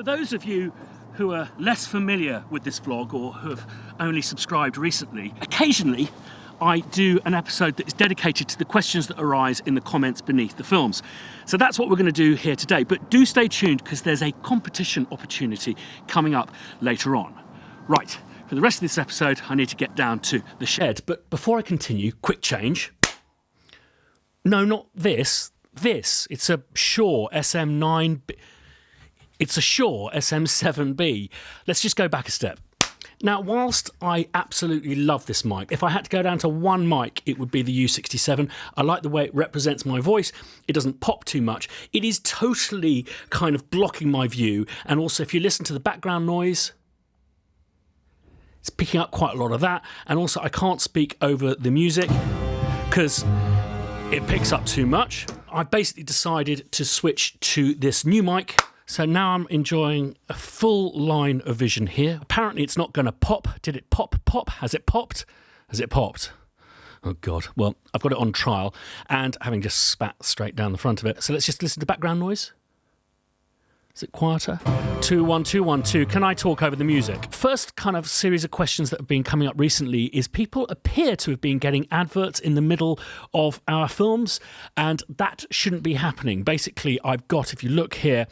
For those of you who are less familiar with this vlog or who have only subscribed recently, occasionally I do an episode that is dedicated to the questions that arise in the comments beneath the films. So that's what we're going to do here today, but do stay tuned because there's a competition opportunity coming up later on. Right, for the rest of this episode, I need to get down to the shed. But before I continue, quick change. No, not this. This. It's a Shure SM9. It's a Shure SM7B. Let's just go back a step. Now, whilst I absolutely love this mic, if I had to go down to one mic, it would be the U67. I like the way it represents my voice. It doesn't pop too much. It is totally kind of blocking my view. And also, if you listen to the background noise, it's picking up quite a lot of that. And also, I can't speak over the music because it picks up too much. I basically decided to switch to this new mic. So now I'm enjoying a full line of vision here. Apparently it's not going to pop. Did it pop? Has it popped? Has it popped? Oh God. Well, I've got it on trial and having just spat straight down the front of it. So let's just listen to background noise. Is it quieter? 21212. Can I talk over the music? First kind of series of questions that have been coming up recently is people appear to have been getting adverts in the middle of our films, and that shouldn't be happening. Basically, I've got, if you look here,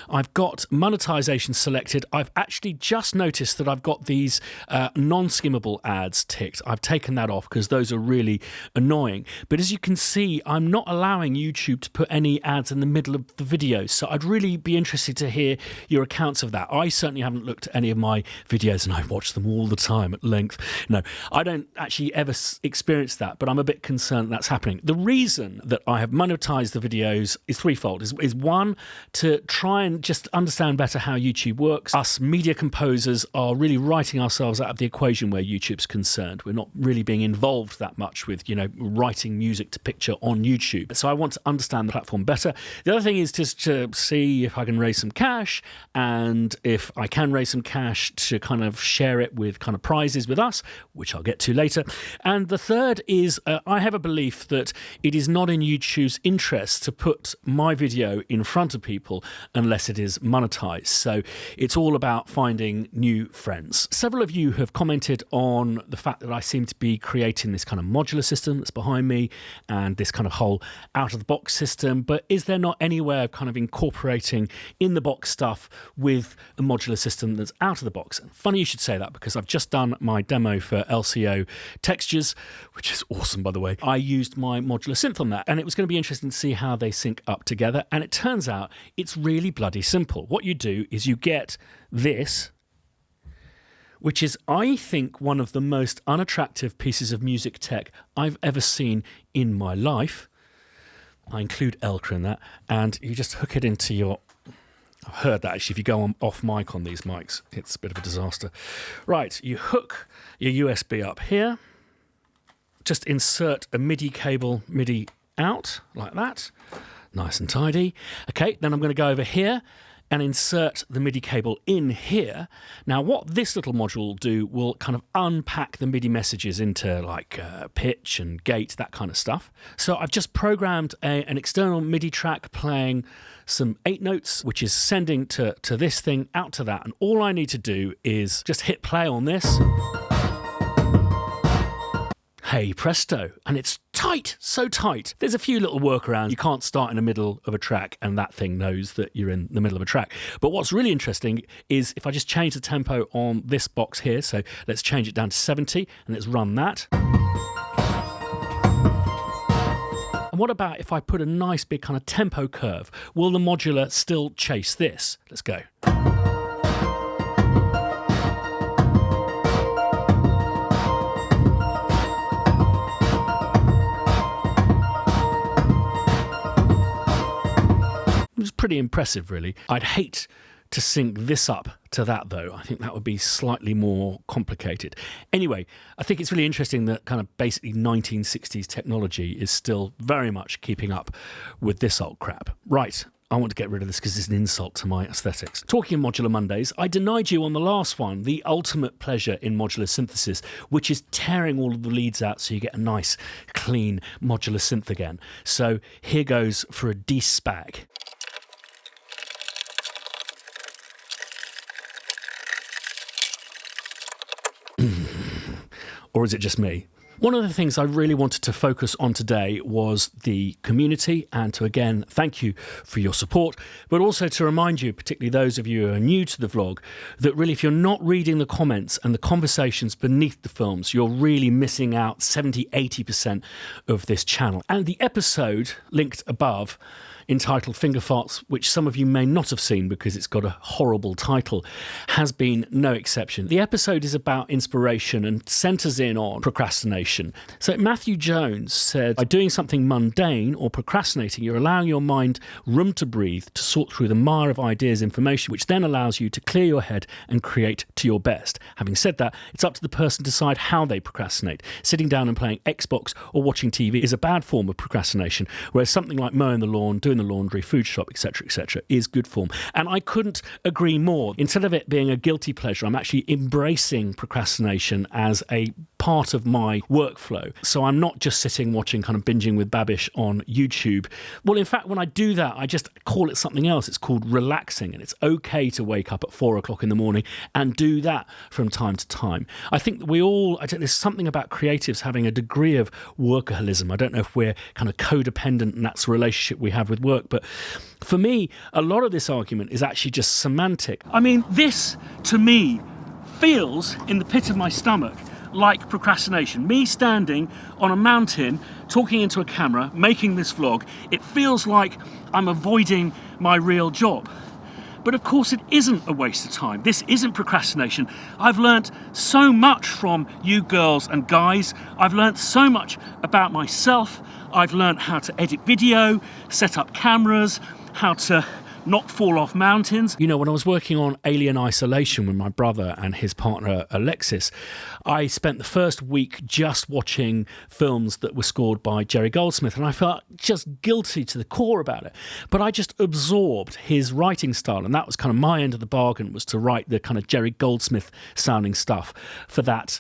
I've got monetization selected. I've actually just noticed that I've got these non-skimmable ads ticked. I've taken that off because those are really annoying. But as you can see, I'm not allowing YouTube to put any ads in the middle of the video. So I'd really be interested to hear your accounts of that. I certainly haven't looked at any of my videos and I watch them all the time at length. No, I don't actually ever experience that, but I'm a bit concerned that's happening. The reason that I have monetized the videos is threefold. Is one, to try and just understand better how YouTube works. Us media composers are really writing ourselves out of the equation where YouTube's concerned. We're not really being involved that much with, writing music to picture on YouTube. So I want to understand the platform better. The other thing is just to see if I can raise some cash, and if I can raise some cash to kind of share it with kind of prizes with us, which I'll get to later. And the third is I have a belief that it is not in YouTube's interest to put my video in front of people unless it is monetized. So it's all about finding new friends. Several of you have commented on the fact that I seem to be creating this kind of modular system that's behind me and this kind of whole out-of-the-box system, but is there not any way of kind of incorporating in the box stuff with a modular system that's out of the box? And funny you should say that because I've just done my demo for LCO textures, which is awesome, by the way. I used my modular synth on that, and it was going to be interesting to see how they sync up together. And it turns out it's really bloody simple. What you do is you get this, which is, I think, one of the most unattractive pieces of music tech I've ever seen in my life. I include Elka in that, and you just hook it into your... I've heard that actually, if you go on off mic on these mics, it's a bit of a disaster. Right, you hook your USB up here, just insert a MIDI cable, MIDI out, like that, nice and tidy. Okay, then I'm going to go over here and insert the MIDI cable in here. Now, what this little module will do will kind of unpack the MIDI messages into like pitch and gate, that kind of stuff. So I've just programmed an external MIDI track playing some 8 notes, which is sending to this thing, out to that. And all I need to do is just hit play on this. Hey presto, and it's tight, so tight. There's a few little workarounds. You can't start in the middle of a track and that thing knows that you're in the middle of a track. But what's really interesting is if I just change the tempo on this box here, so let's change it down to 70 and let's run that. And what about if I put a nice big kind of tempo curve? Will the modular still chase this? Let's go. It was pretty impressive, really. I'd hate to sync this up to that, though. I think that would be slightly more complicated. Anyway, I think it's really interesting that kind of basically 1960s technology is still very much keeping up with this old crap. Right, I want to get rid of this because it's an insult to my aesthetics. Talking of Modular Mondays, I denied you on the last one the ultimate pleasure in modular synthesis, which is tearing all of the leads out so you get a nice, clean modular synth again. So here goes for a despag. Or is it just me? One of the things I really wanted to focus on today was the community, and to again thank you for your support, but also to remind you, particularly those of you who are new to the vlog, that really if you're not reading the comments and the conversations beneath the films, you're really missing out 70-80% of this channel. And the episode linked above, entitled Finger Farts, which some of you may not have seen because it's got a horrible title, has been no exception. The episode is about inspiration and centres in on procrastination. So Matthew Jones said, by doing something mundane or procrastinating, you're allowing your mind room to breathe, to sort through the mire of ideas, information, which then allows you to clear your head and create to your best. Having said that, it's up to the person to decide how they procrastinate. Sitting down and playing Xbox or watching TV is a bad form of procrastination, whereas something like mowing the lawn, doing the laundry, food shop, etc., is good form. And I couldn't agree more. Instead of it being a guilty pleasure, I'm actually embracing procrastination as a part of my workflow. So I'm not just sitting watching kind of binging with Babish on YouTube. Well, in fact, when I do that, I just call it something else. It's called relaxing, and it's okay to wake up at 4 o'clock in the morning and do that from time to time. I think that there's something about creatives having a degree of workaholism. I don't know if we're kind of codependent and that's the relationship we have with work, but for me, a lot of this argument is actually just semantic. I mean, this, to me, feels in the pit of my stomach like procrastination. Me standing on a mountain, talking into a camera, making this vlog, it feels like I'm avoiding my real job. But of course it isn't a waste of time. This isn't procrastination. I've learnt so much from you girls and guys. I've learnt so much about myself. I've learnt how to edit video, set up cameras, how to not fall off mountains. You know, when I was working on Alien Isolation with my brother and his partner Alexis, I spent the first week just watching films that were scored by Jerry Goldsmith, and I felt just guilty to the core about it. But I just absorbed his writing style, and that was kind of my end of the bargain, was to write the kind of Jerry Goldsmith sounding stuff for that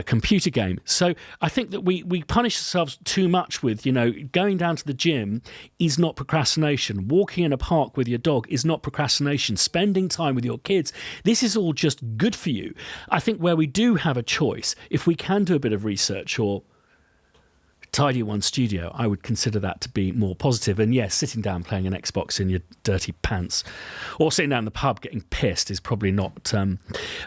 computer game. So I think that we punish ourselves too much with, going down to the gym is not procrastination. Walking in a park with your dog is not procrastination. Spending time with your kids, this is all just good for you. I think where we do have a choice, if we can do a bit of research or tidy one studio, I would consider that to be more positive. And yes, sitting down playing an Xbox in your dirty pants or sitting down in the pub getting pissed is probably not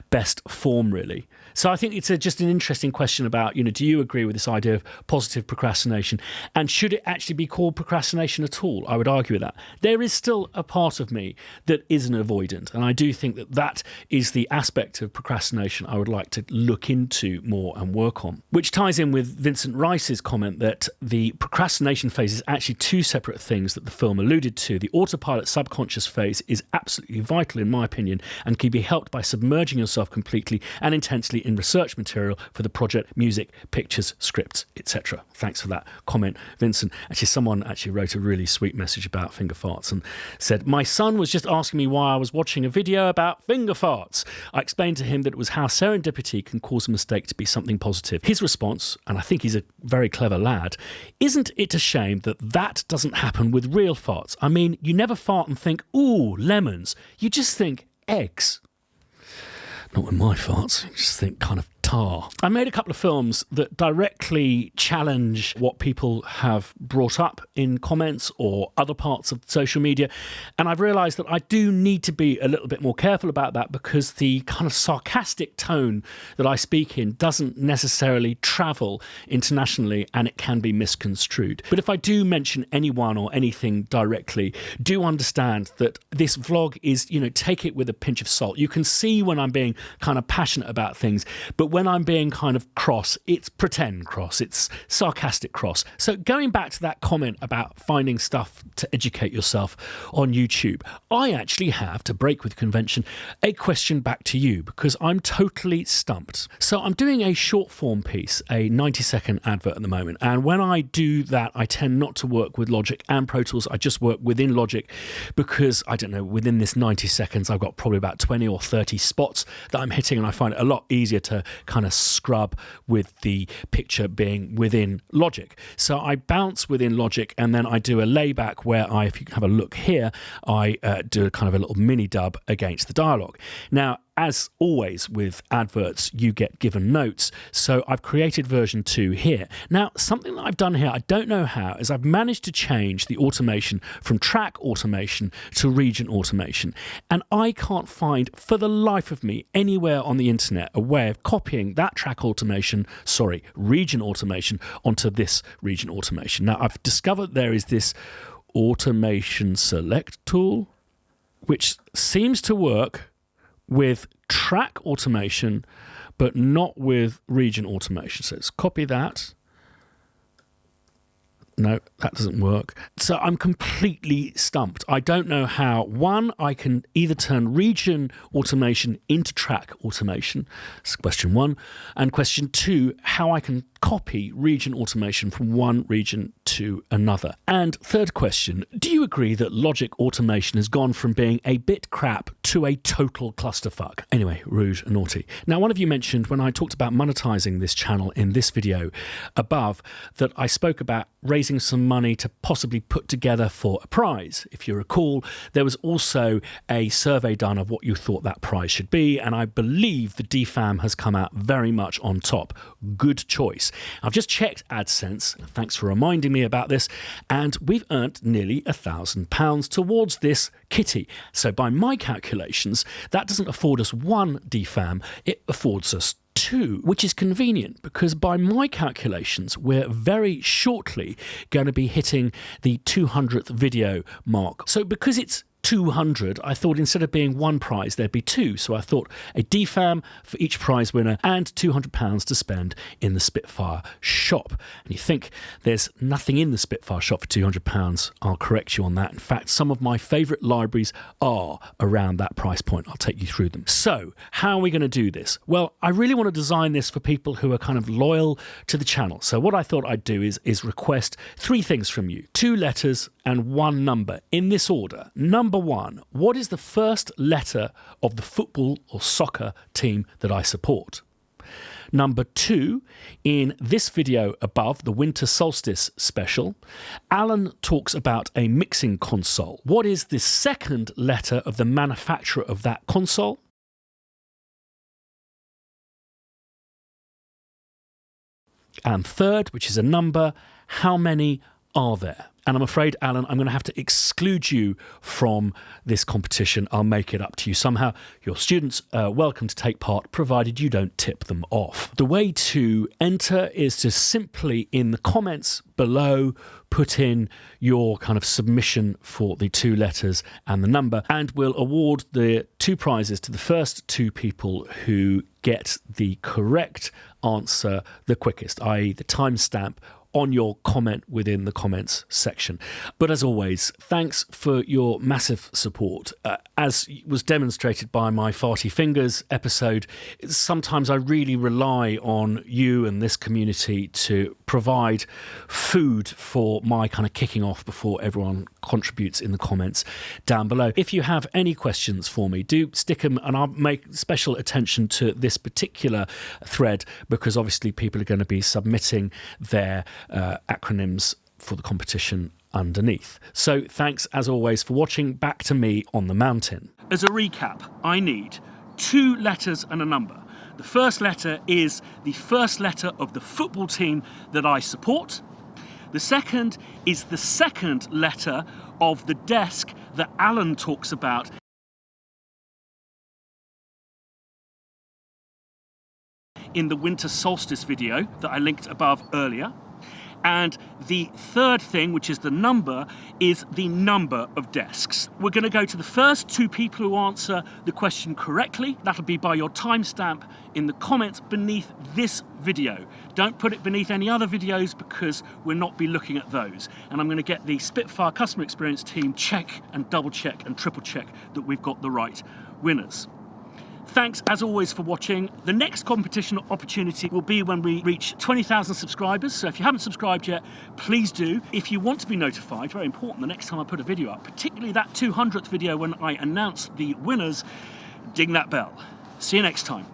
best form, really. So I think it's just an interesting question about, do you agree with this idea of positive procrastination? And should it actually be called procrastination at all? I would argue with that. There is still a part of me that is an avoidant. And I do think that that is the aspect of procrastination I would like to look into more and work on. Which ties in with Vincent Rice's comment that the procrastination phase is actually two separate things that the film alluded to. The autopilot subconscious phase is absolutely vital, in my opinion, and can be helped by submerging yourself completely and intensely in research material for the project, music, pictures, scripts, etc. Thanks for that comment, Vincent. Actually, someone wrote a really sweet message about finger farts and said, my son was just asking me why I was watching a video about finger farts. I explained to him that it was how serendipity can cause a mistake to be something positive. His response, and I think he's a very clever lad, isn't it a shame that doesn't happen with real farts? I mean, you never fart and think, ooh, lemons. You just think eggs. Not with my farts. You just think kind of tar. I made a couple of films that directly challenge what people have brought up in comments or other parts of social media, and I've realised that I do need to be a little bit more careful about that, because the kind of sarcastic tone that I speak in doesn't necessarily travel internationally and it can be misconstrued. But if I do mention anyone or anything directly, do understand that this vlog is, take it with a pinch of salt. You can see when I'm being kind of passionate about things, but when I'm being kind of cross, it's pretend cross, it's sarcastic cross. So going back to that comment about finding stuff to educate yourself on YouTube, I actually have, to break with convention, a question back to you, because I'm totally stumped. So I'm doing a short form piece, a 90-second advert at the moment, and when I do that, I tend not to work with Logic and Pro Tools. I just work within Logic because, I don't know, within this 90 seconds, I've got probably about 20 or 30 spots that I'm hitting, and I find it a lot easier to kind of scrub with the picture being within Logic. So I bounce within Logic, and then I do a layback where if you have a look here, I do a kind of a little mini dub against the dialogue. Now, as always with adverts, you get given notes. So I've created version 2 here. Now, something that I've done here, I don't know how, is I've managed to change the automation from track automation to region automation. And I can't find, for the life of me, anywhere on the internet a way of copying that region automation onto this region automation. Now, I've discovered there is this automation select tool, which seems to work with track automation, but not with region automation. So let's copy that. No, that doesn't work. So I'm completely stumped. I don't know how. One, I can either turn region automation into track automation. That's question 1. And question 2, how I can copy region automation from one region to another. And third question, do you agree that logic automation has gone from being a bit crap to a total clusterfuck? Anyway, rude and naughty. Now, one of you mentioned when I talked about monetizing this channel in this video above that I spoke about raising some money to possibly put together for a prize. If you recall, there was also a survey done of what you thought that prize should be, and I believe the DFAM has come out very much on top. Good choice. I've just checked AdSense, thanks for reminding me about this, and we've earned nearly £1,000 towards this kitty. So by my calculations, that doesn't afford us 1 DFAM, it affords us 2, which is convenient because by my calculations, we're very shortly going to be hitting the 200th video mark. So because it's 200, I thought instead of being 1 prize, there'd be 2. So I thought a DFAM for each prize winner and £200 to spend in the Spitfire shop. And you think there's nothing in the Spitfire shop for £200. I'll correct you on that. In fact, some of my favourite libraries are around that price point. I'll take you through them. So how are we going to do this? Well, I really want to design this for people who are kind of loyal to the channel. So what I thought I'd do is request 3 things from you: 2 letters and 1 number in this order. Number 1, what is the first letter of the football or soccer team that I support? Number 2, in this video above, the Winter Solstice special, Alan talks about a mixing console. What is the second letter of the manufacturer of that console? And third, which is a number, how many are there? And I'm afraid, Alan, I'm going to have to exclude you from this competition. I'll make it up to you somehow. Your students are welcome to take part, provided you don't tip them off. The way to enter is to simply, in the comments below, put in your kind of submission for the 2 letters and the number, and we'll award the 2 prizes to the first 2 people who get the correct answer the quickest, i.e. the timestamp on your comment within the comments section. But as always, thanks for your massive support. As was demonstrated by my Farty Fingers episode, sometimes I really rely on you and this community to provide food for my kind of kicking off before everyone contributes in the comments down below. If you have any questions for me, do stick them, and I'll make special attention to this particular thread because obviously people are going to be submitting their acronyms for the competition underneath. So thanks as always for watching. Back to me on the mountain. As a recap, I need 2 letters and a number. The first letter is the first letter of the football team that I support. The second is the second letter of the desk that Alan talks about in the Winter Solstice video that I linked above earlier. And the third thing, which is the number, is the number of desks. We're going to go to the first 2 people who answer the question correctly. That'll be by your timestamp in the comments beneath this video. Don't put it beneath any other videos because we'll not be looking at those. And I'm going to get the Spitfire customer experience team check and double check and triple check that we've got the right winners. Thanks as always for watching. The next competition opportunity will be when we reach 20,000 subscribers. So if you haven't subscribed yet, please do. If you want to be notified, very important, the next time I put a video up, particularly that 200th video when I announce the winners, ding that bell. See you next time.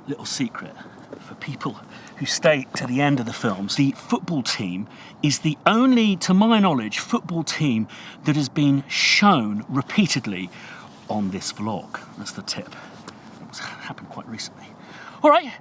Little secret. for people who stay to the end of the films, the football team is the only, to my knowledge, football team that has been shown repeatedly on this vlog. That's the tip. It's happened quite recently. All right,